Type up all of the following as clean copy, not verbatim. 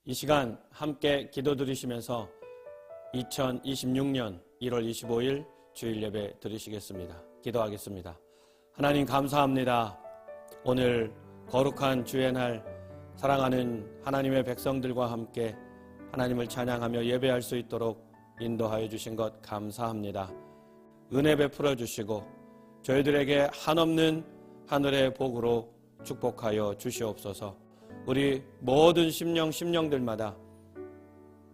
이 시간 함께 기도 드리시면서 2026년 1월 25일 주일 예배 드리시겠습니다. 기도하겠습니다. 하나님 감사합니다. 오늘 거룩한 주의 날 사랑하는 하나님의 백성들과 함께 하나님을 찬양하며 예배할 수 있도록 인도하여 주신 것 감사합니다. 은혜 베풀어 주시고 저희들에게 한없는 하늘의 복으로 축복하여 주시옵소서. 우리 모든 심령들마다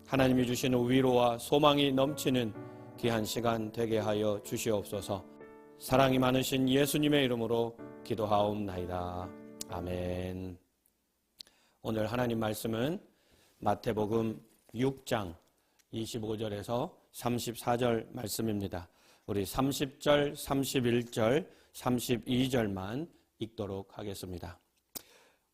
하나님이 주시는 위로와 소망이 넘치는 귀한 시간 되게 하여 주시옵소서. 사랑이 많으신 예수님의 이름으로 기도하옵나이다. 아멘. 오늘 하나님 말씀은 마태복음 6장 25절에서 34절 말씀입니다. 우리 30절, 31절, 32절만 읽도록 하겠습니다.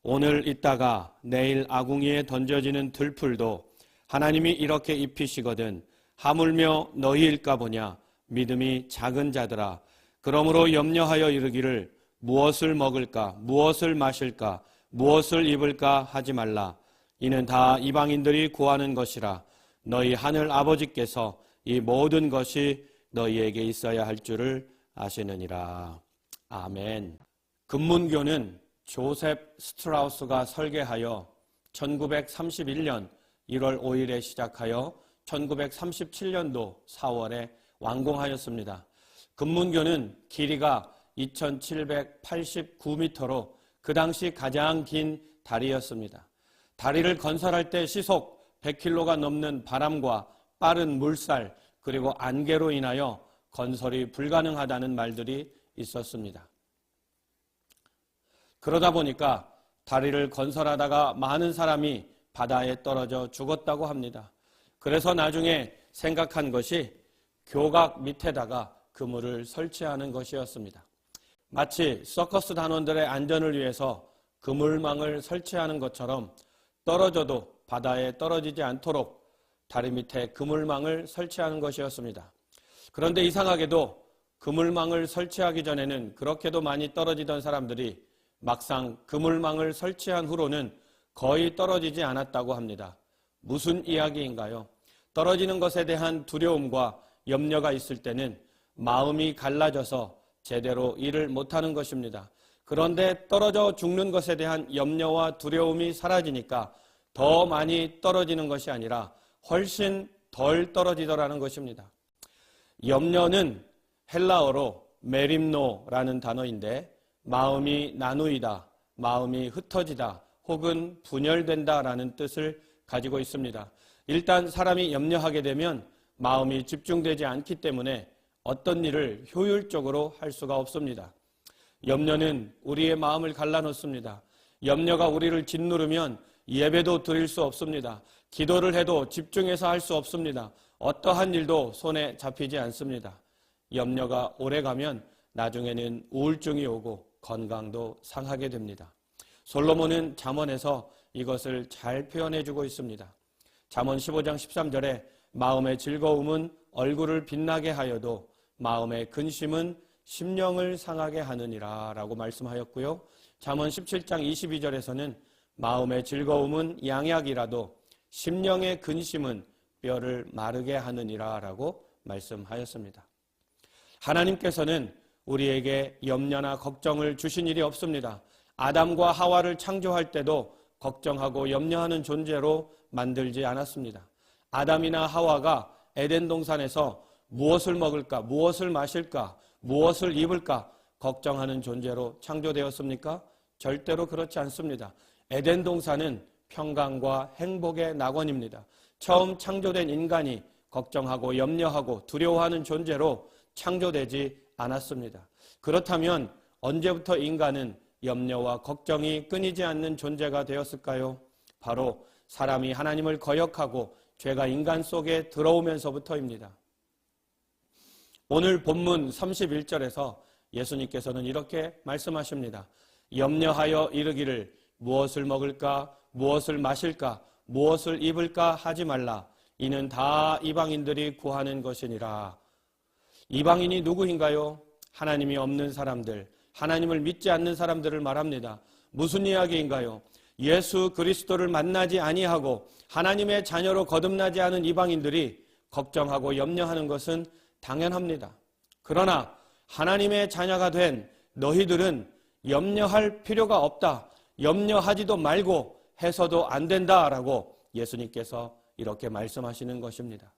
오늘 있다가 내일 아궁이에 던져지는 들풀도 하나님이 이렇게 입히시거든 하물며 너희일까 보냐. 믿음이 작은 자들아, 그러므로 염려하여 이르기를 무엇을 먹을까, 무엇을 마실까, 무엇을 입을까 하지 말라. 이는 다 이방인들이 구하는 것이라. 너희 하늘 아버지께서 이 모든 것이 너희에게 있어야 할 줄을 아시느니라. 아멘. 금문교는 조셉 스트라우스가 설계하여 1931년 1월 5일에 시작하여 1937년도 4월에 완공하였습니다. 금문교는 길이가 2789m로 그 당시 가장 긴 다리였습니다. 다리를 건설할 때 시속 100km가 넘는 바람과 빠른 물살 그리고 안개로 인하여 건설이 불가능하다는 말들이 있었습니다. 그러다 보니까 다리를 건설하다가 많은 사람이 바다에 떨어져 죽었다고 합니다. 그래서 나중에 생각한 것이 교각 밑에다가 그물을 설치하는 것이었습니다. 마치 서커스 단원들의 안전을 위해서 그물망을 설치하는 것처럼 떨어져도 바다에 떨어지지 않도록 다리 밑에 그물망을 설치하는 것이었습니다. 그런데 이상하게도 그물망을 설치하기 전에는 그렇게도 많이 떨어지던 사람들이 막상 그물망을 설치한 후로는 거의 떨어지지 않았다고 합니다. 무슨 이야기인가요? 떨어지는 것에 대한 두려움과 염려가 있을 때는 마음이 갈라져서 제대로 일을 못하는 것입니다. 그런데 떨어져 죽는 것에 대한 염려와 두려움이 사라지니까 더 많이 떨어지는 것이 아니라 훨씬 덜 떨어지더라는 것입니다. 염려는 헬라어로 메림노라는 단어인데 마음이 나누이다, 마음이 흩어지다, 혹은 분열된다라는 뜻을 가지고 있습니다. 일단 사람이 염려하게 되면 마음이 집중되지 않기 때문에 어떤 일을 효율적으로 할 수가 없습니다. 염려는 우리의 마음을 갈라놓습니다. 염려가 우리를 짓누르면 예배도 드릴 수 없습니다. 기도를 해도 집중해서 할 수 없습니다. 어떠한 일도 손에 잡히지 않습니다. 염려가 오래가면 나중에는 우울증이 오고 건강도 상하게 됩니다. 솔로몬은 잠언에서 이것을 잘 표현해주고 있습니다. 잠언 15장 13절에 마음의 즐거움은 얼굴을 빛나게 하여도 마음의 근심은 심령을 상하게 하느니라 라고 말씀하였고요. 잠언 17장 22절에서는 마음의 즐거움은 양약이라도 심령의 근심은 뼈를 마르게 하느니라 라고 말씀하였습니다. 하나님께서는 우리에게 염려나 걱정을 주신 일이 없습니다. 아담과 하와를 창조할 때도 걱정하고 염려하는 존재로 만들지 않았습니다. 아담이나 하와가 에덴 동산에서 무엇을 먹을까, 무엇을 마실까, 무엇을 입을까 걱정하는 존재로 창조되었습니까? 절대로 그렇지 않습니다. 에덴 동산은 평강과 행복의 낙원입니다. 처음 창조된 인간이 걱정하고 염려하고 두려워하는 존재로 창조되지 않았습니다. 그렇다면 언제부터 인간은 염려와 걱정이 끊이지 않는 존재가 되었을까요? 바로 사람이 하나님을 거역하고 죄가 인간 속에 들어오면서부터입니다. 오늘 본문 31절에서 예수님께서는 이렇게 말씀하십니다. 염려하여 이르기를 무엇을 먹을까, 무엇을 마실까, 무엇을 입을까 하지 말라. 이는 다 이방인들이 구하는 것이니라. 이방인이 누구인가요? 하나님이 없는 사람들, 하나님을 믿지 않는 사람들을 말합니다. 무슨 이야기인가요? 예수 그리스도를 만나지 아니하고 하나님의 자녀로 거듭나지 않은 이방인들이 걱정하고 염려하는 것은 당연합니다. 그러나 하나님의 자녀가 된 너희들은 염려할 필요가 없다. 염려하지도 말고 해서도 안 된다라고 예수님께서 이렇게 말씀하시는 것입니다.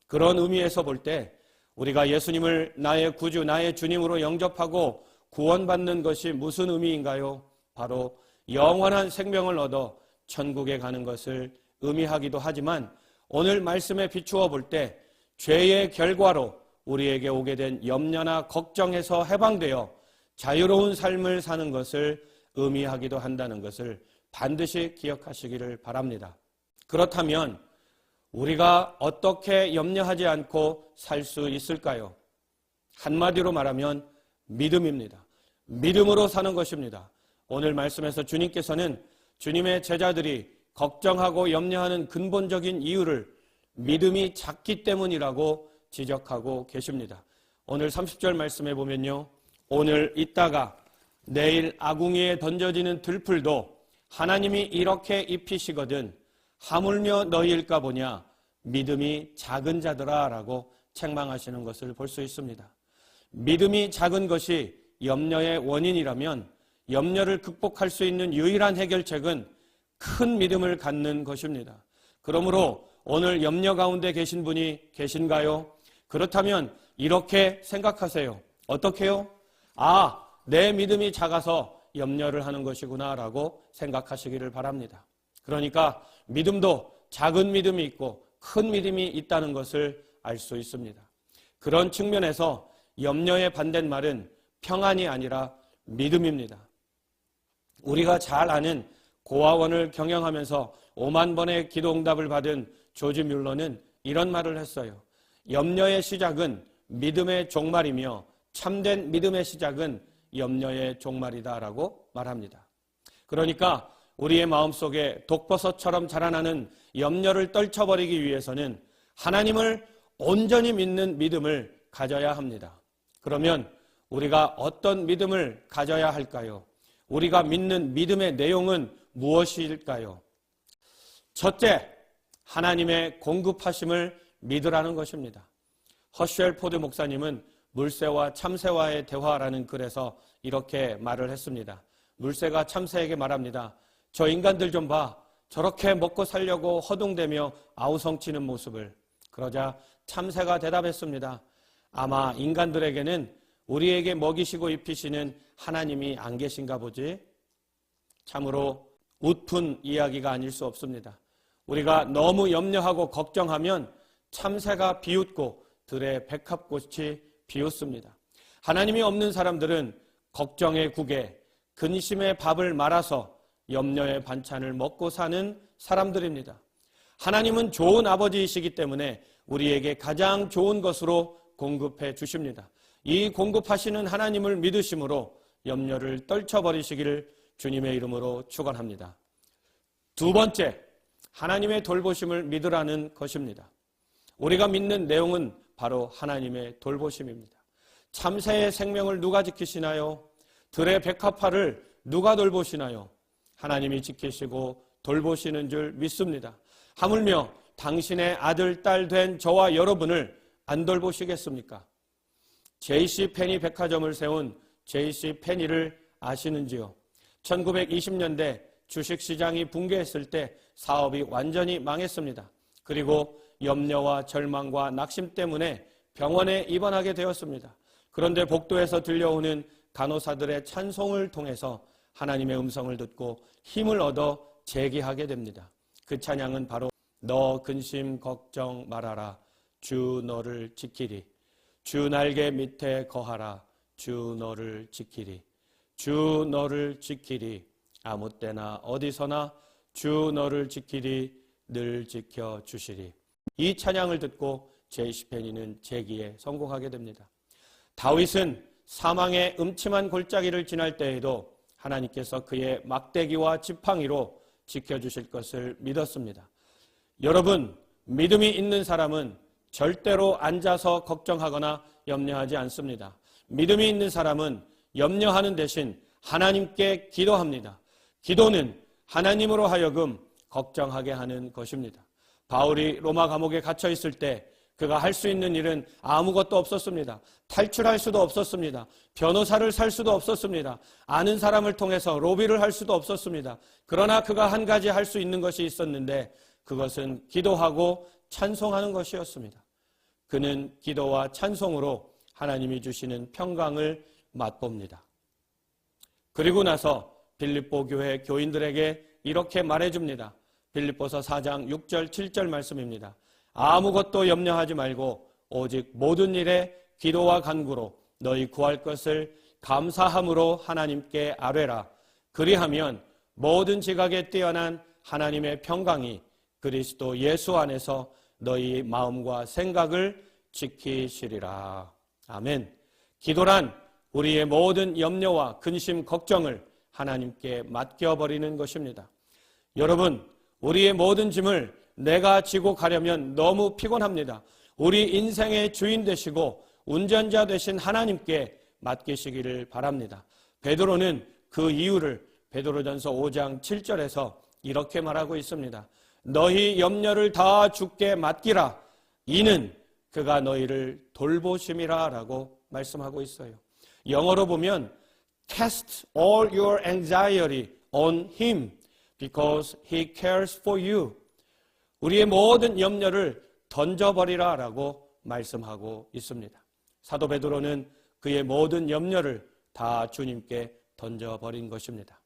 그런 의미에서 볼 때 우리가 예수님을 나의 구주, 나의 주님으로 영접하고 구원받는 것이 무슨 의미인가요? 바로 영원한 생명을 얻어 천국에 가는 것을 의미하기도 하지만 오늘 말씀에 비추어 볼 때 죄의 결과로 우리에게 오게 된 염려나 걱정에서 해방되어 자유로운 삶을 사는 것을 의미하기도 한다는 것을 반드시 기억하시기를 바랍니다. 그렇다면 우리가 어떻게 염려하지 않고 살 수 있을까요? 한마디로 말하면 믿음입니다. 믿음으로 사는 것입니다. 오늘 말씀에서 주님께서는 주님의 제자들이 걱정하고 염려하는 근본적인 이유를 믿음이 작기 때문이라고 지적하고 계십니다. 오늘 30절 말씀에 보면요. 오늘 있다가 내일 아궁이에 던져지는 들풀도 하나님이 이렇게 입히시거든 하물며 너희일까 보냐 믿음이 작은 자들아 라고 책망하시는 것을 볼 수 있습니다. 믿음이 작은 것이 염려의 원인이라면 염려를 극복할 수 있는 유일한 해결책은 큰 믿음을 갖는 것입니다. 그러므로 오늘 염려 가운데 계신 분이 계신가요? 그렇다면 이렇게 생각하세요. 어떻게요? 내 믿음이 작아서 염려를 하는 것이구나 라고 생각하시기를 바랍니다. 그러니까 믿음도 작은 믿음이 있고 큰 믿음이 있다는 것을 알 수 있습니다. 그런 측면에서 염려의 반대말은 평안이 아니라 믿음입니다. 우리가 잘 아는 고아원을 경영하면서 5만 번의 기도응답을 받은 조지 뮬러는 이런 말을 했어요. 염려의 시작은 믿음의 종말이며 참된 믿음의 시작은 염려의 종말이다라고 말합니다. 그러니까 우리의 마음속에 독버섯처럼 자라나는 염려를 떨쳐버리기 위해서는 하나님을 온전히 믿는 믿음을 가져야 합니다. 그러면 우리가 어떤 믿음을 가져야 할까요? 우리가 믿는 믿음의 내용은 무엇일까요? 첫째, 하나님의 공급하심을 믿으라는 것입니다. 허쉘 포드 목사님은 물새와 참새와의 대화라는 글에서 이렇게 말을 했습니다. 물새가 참새에게 말합니다. 저 인간들 좀 봐. 저렇게 먹고 살려고 허둥대며 아우성치는 모습을. 그러자 참새가 대답했습니다. 아마 인간들에게는 우리에게 먹이시고 입히시는 하나님이 안 계신가 보지? 참으로 웃픈 이야기가 아닐 수 없습니다. 우리가 너무 염려하고 걱정하면 참새가 비웃고 들의 백합꽃이 비웃습니다. 하나님이 없는 사람들은 걱정의 국에 근심의 밥을 말아서 염려의 반찬을 먹고 사는 사람들입니다. 하나님은 좋은 아버지이시기 때문에 우리에게 가장 좋은 것으로 공급해 주십니다. 이 공급하시는 하나님을 믿으심으로 염려를 떨쳐버리시기를 주님의 이름으로 축원합니다. 두 번째, 하나님의 돌보심을 믿으라는 것입니다. 우리가 믿는 내용은 바로 하나님의 돌보심입니다. 참새의 생명을 누가 지키시나요? 들의 백합화를 누가 돌보시나요? 하나님이 지키시고 돌보시는 줄 믿습니다. 하물며 당신의 아들, 딸 된 저와 여러분을 안 돌보시겠습니까? J.C. 페니 백화점을 세운 J.C. 페니를 아시는지요? 1920년대 주식시장이 붕괴했을 때 사업이 완전히 망했습니다. 그리고 염려와 절망과 낙심 때문에 병원에 입원하게 되었습니다. 그런데 복도에서 들려오는 간호사들의 찬송을 통해서 하나님의 음성을 듣고 힘을 얻어 재기하게 됩니다. 그 찬양은 바로 너 근심 걱정 말아라 주 너를 지키리 주 날개 밑에 거하라 주 너를 지키리 주 너를 지키리 아무 때나 어디서나 주 너를 지키리 늘 지켜주시리. 이 찬양을 듣고 J.C. 페니는 재기에 성공하게 됩니다. 다윗은 사망의 음침한 골짜기를 지날 때에도 하나님께서 그의 막대기와 지팡이로 지켜주실 것을 믿었습니다. 여러분, 믿음이 있는 사람은 절대로 앉아서 걱정하거나 염려하지 않습니다. 믿음이 있는 사람은 염려하는 대신 하나님께 기도합니다. 기도는 하나님으로 하여금 걱정하게 하는 것입니다. 바울이 로마 감옥에 갇혀 있을 때 그가 할 수 있는 일은 아무것도 없었습니다. 탈출할 수도 없었습니다. 변호사를 살 수도 없었습니다. 아는 사람을 통해서 로비를 할 수도 없었습니다. 그러나 그가 한 가지 할 수 있는 것이 있었는데 그것은 기도하고 찬송하는 것이었습니다. 그는 기도와 찬송으로 하나님이 주시는 평강을 맛봅니다. 그리고 나서 빌립보 교회 교인들에게 이렇게 말해줍니다. 빌립보서 4장 6절 7절 말씀입니다. 아무것도 염려하지 말고 오직 모든 일에 기도와 간구로 너희 구할 것을 감사함으로 하나님께 아뢰라. 그리하면 모든 지각에 뛰어난 하나님의 평강이 그리스도 예수 안에서 너희 마음과 생각을 지키시리라. 아멘. 기도란 우리의 모든 염려와 근심, 걱정을 하나님께 맡겨버리는 것입니다. 여러분, 우리의 모든 짐을 내가 지고 가려면 너무 피곤합니다. 우리 인생의 주인 되시고 운전자 되신 하나님께 맡기시기를 바랍니다. 베드로는 그 이유를 베드로전서 5장 7절에서 이렇게 말하고 있습니다. 너희 염려를 다 주께 맡기라. 이는 그가 너희를 돌보심이라 라고 말씀하고 있어요. 영어로 보면 Cast all your anxiety on him because he cares for you. 우리의 모든 염려를 던져버리라 라고 말씀하고 있습니다. 사도 베드로는 그의 모든 염려를 다 주님께 던져버린 것입니다.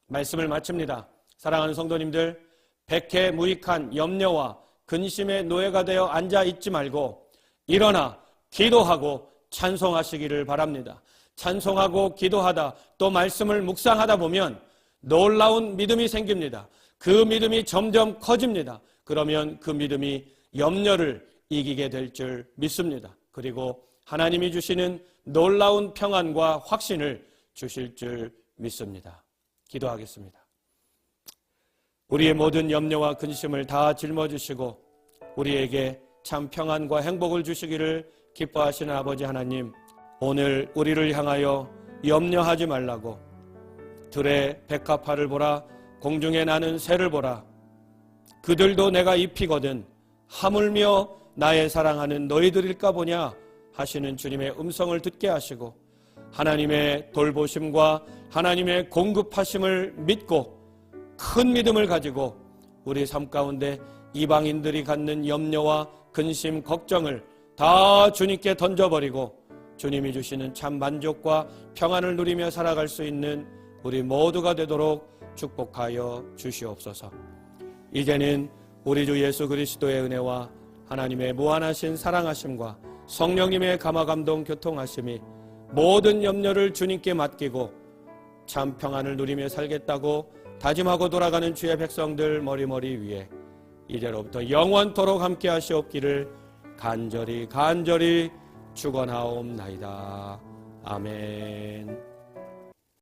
말씀을 마칩니다. 사랑하는 성도님들, 백해무익한 염려와 근심의 노예가 되어 앉아있지 말고 일어나 기도하고 찬송하시기를 바랍니다. 찬송하고 기도하다 또 말씀을 묵상하다 보면 놀라운 믿음이 생깁니다. 그 믿음이 점점 커집니다. 그러면 그 믿음이 염려를 이기게 될 줄 믿습니다. 그리고 하나님이 주시는 놀라운 평안과 확신을 주실 줄 믿습니다. 기도하겠습니다. 우리의 모든 염려와 근심을 다 짊어지시고 우리에게 참 평안과 행복을 주시기를 기뻐하시는 아버지 하나님, 오늘 우리를 향하여 염려하지 말라고 들의 백합화를 보라, 공중에 나는 새를 보라, 그들도 내가 입히거든 하물며 나의 사랑하는 너희들일까 보냐 하시는 주님의 음성을 듣게 하시고 하나님의 돌보심과 하나님의 공급하심을 믿고 큰 믿음을 가지고 우리 삶 가운데 이방인들이 갖는 염려와 근심, 걱정을 다 주님께 던져버리고 주님이 주시는 참 만족과 평안을 누리며 살아갈 수 있는 우리 모두가 되도록 축복하여 주시옵소서. 이제는 우리 주 예수 그리스도의 은혜와 하나님의 무한하신 사랑하심과 성령님의 감화감동 교통하심이 모든 염려를 주님께 맡기고 참 평안을 누리며 살겠다고 다짐하고 돌아가는 주의 백성들 머리머리 위에 이제로부터 영원토록 함께 하시옵기를 간절히 축원하옵나이다. 아멘.